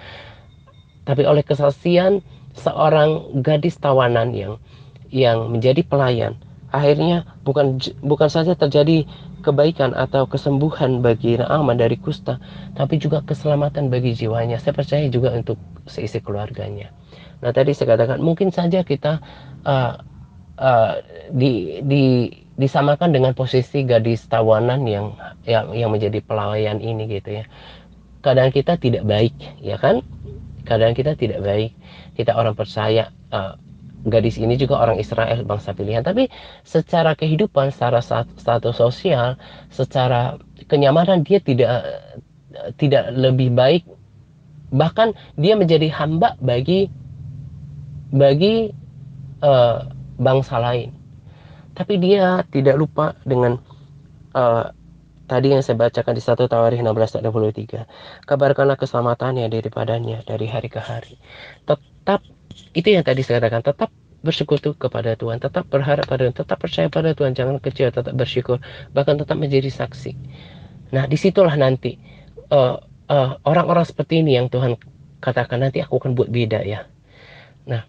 Tapi oleh kesaksian seorang gadis tawanan yang menjadi pelayan, akhirnya bukan saja terjadi kebaikan atau kesembuhan bagi Naaman dari kusta, tapi juga keselamatan bagi jiwanya. Saya percaya juga untuk seisi keluarganya. Nah, tadi saya katakan mungkin saja kita uh, uh, disamakan dengan posisi gadis tawanan yang menjadi pelayan ini gitu ya. Keadaan kita tidak baik, ya kan? Keadaan kita tidak baik. Kita orang percaya, gadis ini juga orang Israel, bangsa pilihan. Tapi secara kehidupan, secara status sosial, secara kenyamanan dia tidak lebih baik. Bahkan dia menjadi hamba bagi uh, bangsa lain. Tapi dia tidak lupa dengan uh, tadi yang saya bacakan di 1 Tawarikh 16:23. Kabarkanlah keselamatannya daripadanya dari hari ke hari. Tetap, itu yang tadi saya katakan, tetap bersekutu kepada Tuhan, tetap berharap pada Tuhan, tetap percaya pada Tuhan, jangan kecewa, tetap bersyukur, bahkan tetap menjadi saksi. Nah, disitulah nanti orang-orang seperti ini yang Tuhan katakan nanti aku akan buat beda ya. Nah,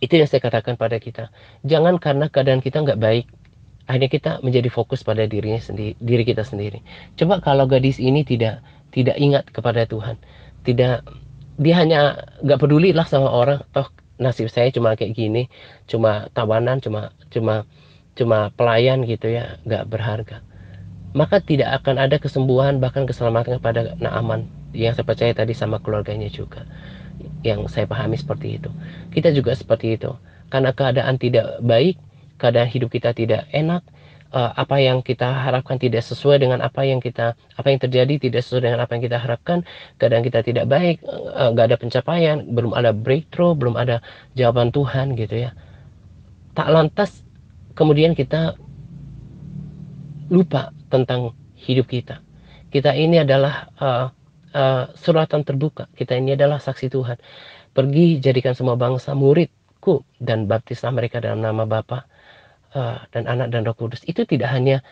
itu yang saya katakan pada kita. Jangan karena keadaan kita nggak baik, akhirnya kita menjadi fokus pada diri kita sendiri. Coba kalau gadis ini tidak ingat kepada Tuhan, tidak, dia hanya nggak peduli lah sama orang, toh nasib saya cuma kayak gini, cuma tawanan, cuma pelayan gitu ya, nggak berharga. Maka tidak akan ada kesembuhan bahkan keselamatan kepada Naaman yang saya percaya tadi sama keluarganya juga. Yang saya pahami seperti itu. Kita juga seperti itu. Karena keadaan tidak baik, keadaan hidup kita tidak enak, apa yang kita harapkan tidak sesuai dengan apa yang terjadi tidak sesuai dengan apa yang kita harapkan, keadaan kita tidak baik, nggak ada pencapaian, belum ada breakthrough, belum ada jawaban Tuhan gitu ya. Tak lantas kemudian kita lupa tentang hidup kita. Kita ini adalah suratan terbuka. Kita ini adalah saksi Tuhan. Pergi jadikan semua bangsa muridku dan baptislah mereka dalam nama Bapa dan Anak dan Roh Kudus. Itu tidak hanya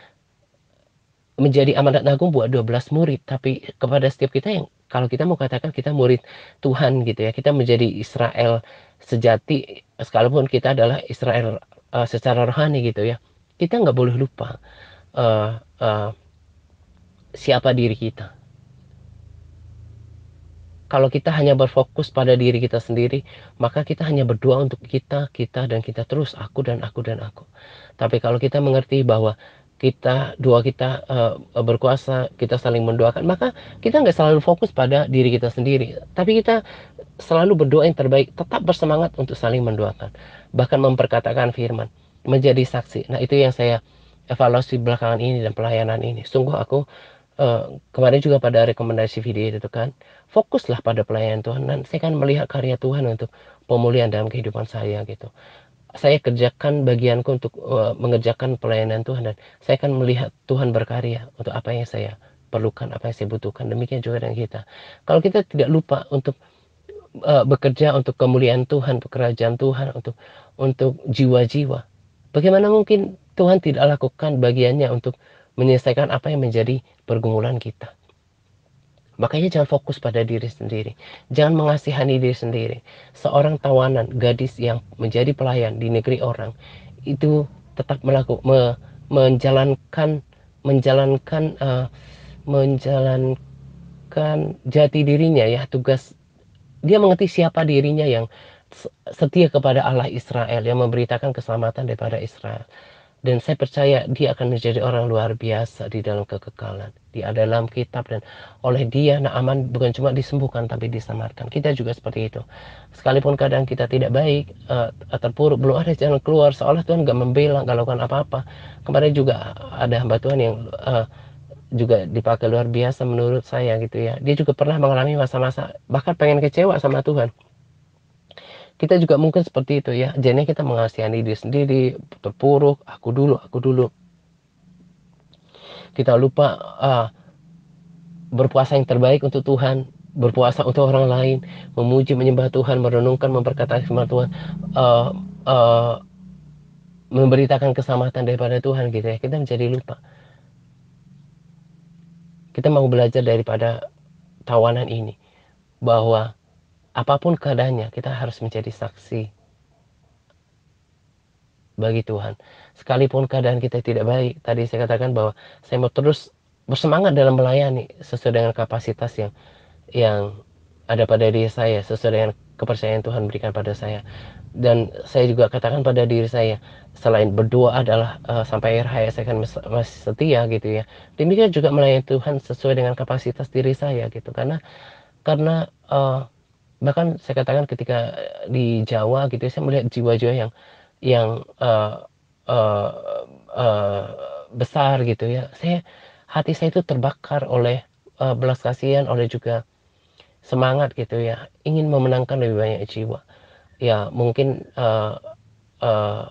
menjadi amanat agung buat 12 murid, tapi kepada setiap kita yang kalau kita mau katakan kita murid Tuhan gitu ya, kita menjadi Israel sejati, sekalipun kita adalah Israel secara rohani gitu ya, kita nggak boleh lupa uh, uh, siapa diri kita. Kalau kita hanya berfokus pada diri kita sendiri, maka kita hanya berdoa untuk kita, dan kita terus, aku dan aku dan aku. Tapi kalau kita mengerti bahwa doa kita berkuasa, kita saling mendoakan, maka kita nggak selalu fokus pada diri kita sendiri. Tapi kita selalu berdoa yang terbaik, tetap bersemangat untuk saling mendoakan. Bahkan memperkatakan firman, menjadi saksi. Nah, itu yang saya evaluasi belakangan ini dan pelayanan ini. Sungguh aku kemarin juga pada rekomendasi video itu kan, fokuslah pada pelayanan Tuhan, dan saya kan melihat karya Tuhan untuk pemulihan dalam kehidupan saya gitu. Saya kerjakan bagianku untuk mengerjakan pelayanan Tuhan, dan saya akan melihat Tuhan berkarya untuk apa yang saya perlukan, apa yang saya butuhkan. Demikian juga dengan kita. Kalau kita tidak lupa untuk bekerja untuk kemuliaan Tuhan, pekerjaan Tuhan, untuk jiwa-jiwa, bagaimana mungkin Tuhan tidak lakukan bagiannya untuk menyelesaikan apa yang menjadi pergumulan kita. Makanya jangan fokus pada diri sendiri. Jangan mengasihani diri sendiri. Seorang tawanan, gadis yang menjadi pelayan di negeri orang, itu tetap menjalankan jati dirinya ya, tugas. Dia mengerti siapa dirinya yang setia kepada Allah Israel, yang memberitakan keselamatan daripada Israel. Dan saya percaya dia akan menjadi orang luar biasa di dalam kekekalan. Di dalam kitab, dan oleh dia Naaman bukan cuma disembuhkan tapi diselamatkan. Kita juga seperti itu. Sekalipun keadaan kita tidak baik, terpuruk, belum ada jalan keluar, seolah Tuhan gak membela, gak lakukan apa-apa. Kemarin juga ada hamba Tuhan yang juga dipakai luar biasa menurut saya gitu ya. Dia juga pernah mengalami masa-masa bahkan pengen kecewa sama Tuhan. Kita juga mungkin seperti itu ya. Jadinya kita mengasihani diri sendiri, terpuruk, aku dulu. Kita lupa berpuasa yang terbaik untuk Tuhan, berpuasa untuk orang lain, memuji, menyembah Tuhan, merenungkan, memperkatakan firman Tuhan, uh, uh, memberitakan keselamatan daripada Tuhan gitu ya. Kita menjadi lupa. Kita mau belajar daripada tawanan ini, bahwa apapun keadaannya, kita harus menjadi saksi bagi Tuhan. Sekalipun keadaan kita tidak baik, tadi saya katakan bahwa saya mau terus bersemangat dalam melayani sesuai dengan kapasitas yang ada pada diri saya, sesuai dengan kepercayaan Tuhan berikan pada saya. Dan saya juga katakan pada diri saya, selain berdoa adalah sampai akhir hayat saya akan masih setia gitu ya. Demikian juga melayani Tuhan sesuai dengan kapasitas diri saya gitu. Karena bahkan saya katakan ketika di Jawa gitu, saya melihat jiwa-jiwa yang uh, uh, besar gitu ya. Hati saya itu terbakar oleh belas kasihan, oleh juga semangat gitu ya, ingin memenangkan lebih banyak jiwa. Ya mungkin uh, uh,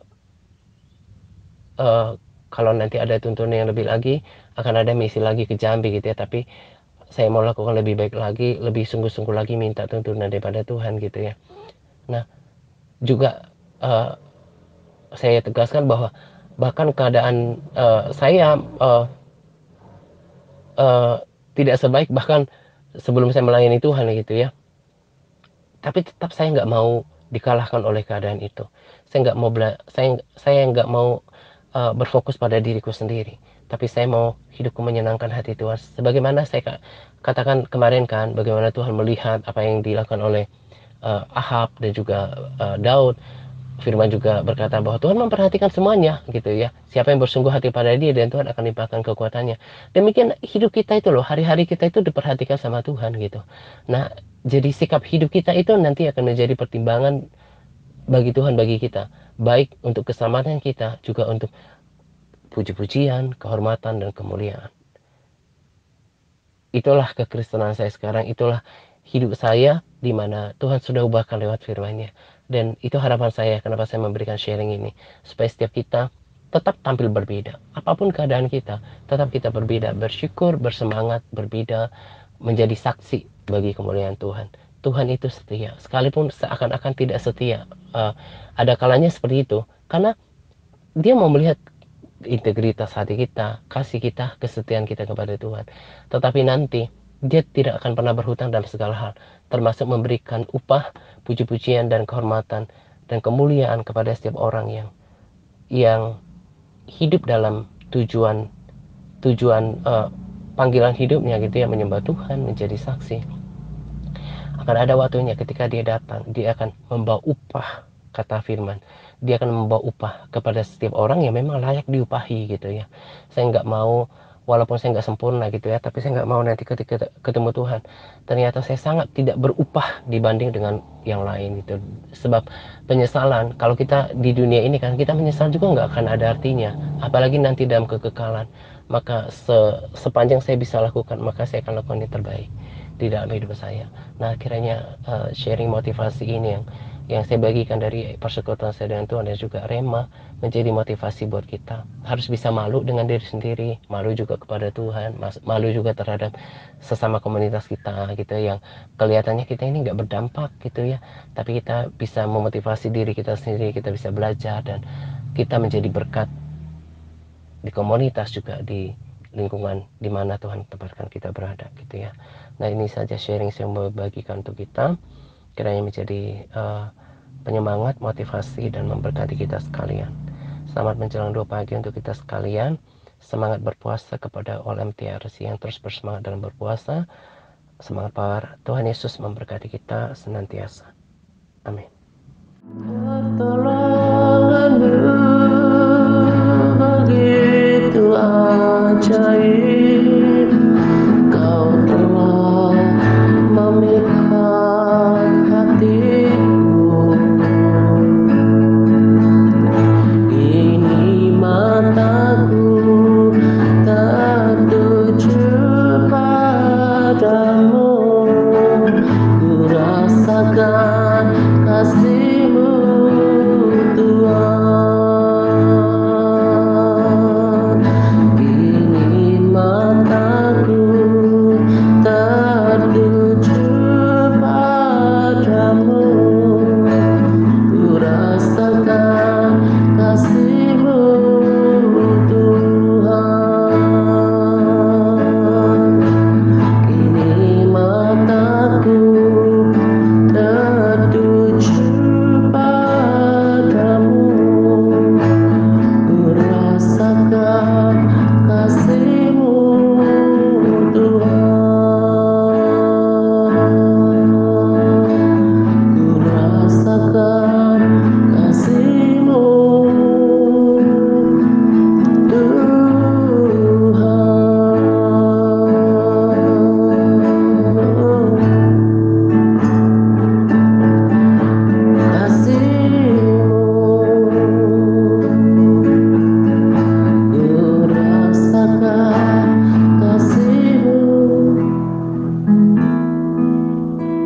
kalau nanti ada tuntunan yang lebih lagi, akan ada misi lagi ke Jambi gitu ya. Tapi saya mau lakukan lebih baik lagi, lebih sungguh-sungguh lagi minta tuntunan daripada Tuhan gitu ya. Nah juga saya tegaskan bahwa bahkan keadaan saya uh, tidak sebaik bahkan sebelum saya melayani Tuhan gitu ya. Tapi tetap saya nggak mau dikalahkan oleh keadaan itu. Saya nggak mau berfokus pada diriku sendiri, tapi saya mau hidupku menyenangkan hati Tuhan. Sebagaimana saya katakan kemarin kan, bagaimana Tuhan melihat apa yang dilakukan oleh Ahab dan juga Daud. Firman juga berkata bahwa Tuhan memperhatikan semuanya gitu ya. Siapa yang bersungguh hati pada dia, dan Tuhan akan limpahkan kekuatannya. Demikian hidup kita itu loh, hari-hari kita itu diperhatikan sama Tuhan gitu. Nah, jadi sikap hidup kita itu nanti akan menjadi pertimbangan bagi Tuhan, bagi kita. Baik untuk keselamatan kita, juga untuk puji-pujian, kehormatan, dan kemuliaan. Itulah kekristenan saya sekarang, itulah hidup saya di mana Tuhan sudah ubahkan lewat firman-Nya. Dan itu harapan saya, kenapa saya memberikan sharing ini, supaya setiap kita tetap tampil berbeda. Apapun keadaan kita, tetap kita berbeda, bersyukur, bersemangat, berbeda, menjadi saksi bagi kemuliaan Tuhan. Tuhan itu setia, sekalipun seakan-akan tidak setia. Ada kalanya seperti itu, karena dia mau melihat integritas hati kita, kasih kita, kesetiaan kita kepada Tuhan. Tetapi nanti dia tidak akan pernah berhutang dalam segala hal, termasuk memberikan upah, puji-pujian, dan kehormatan dan kemuliaan kepada setiap orang yang hidup dalam tujuan panggilan hidupnya gitu ya, menyembah Tuhan, menjadi saksi. Akan ada waktunya ketika dia datang, dia akan membawa upah, kata firman. Dia akan membawa upah kepada setiap orang yang memang layak diupahi gitu ya. Saya nggak mau, walaupun saya nggak sempurna gitu ya, tapi saya nggak mau nanti ketika ketemu Tuhan, ternyata saya sangat tidak berupah dibanding dengan yang lain gitu. Sebab penyesalan, kalau kita di dunia ini kan, kita menyesal juga nggak akan ada artinya. Apalagi nanti dalam kekekalan. Maka sepanjang saya bisa lakukan, maka saya akan lakukan yang terbaik di dalam hidup saya. Nah, kiranya sharing motivasi ini yang saya bagikan dari persekutuan saya dengan Tuhan, dan juga Rema, menjadi motivasi buat kita. Harus bisa malu dengan diri sendiri, malu juga kepada Tuhan, malu juga terhadap sesama komunitas kita gitu, yang kelihatannya kita ini nggak berdampak gitu ya, tapi kita bisa memotivasi diri kita sendiri, kita bisa belajar, dan kita menjadi berkat di komunitas, juga di lingkungan di mana Tuhan tempatkan kita berada gitu ya. Nah, ini saja sharing saya mau bagikan untuk kita, kiranya menjadi penyemangat, motivasi, dan memberkati kita sekalian. Selamat menjelang 2 pagi untuk kita sekalian. Semangat berpuasa kepada all MTRC yang terus bersemangat dalam berpuasa. Semangat power. Tuhan Yesus memberkati kita senantiasa. Amin. Pertolonganmu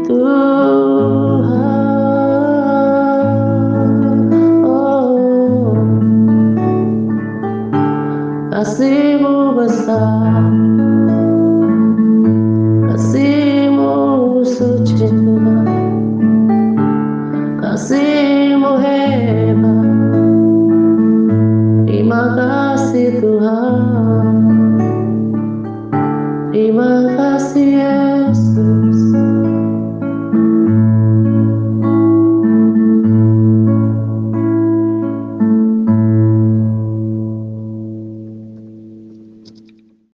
Tuhan, oh, kasih-Mu besar, kasih-Mu suci Tuhan, kasih-Mu hebat.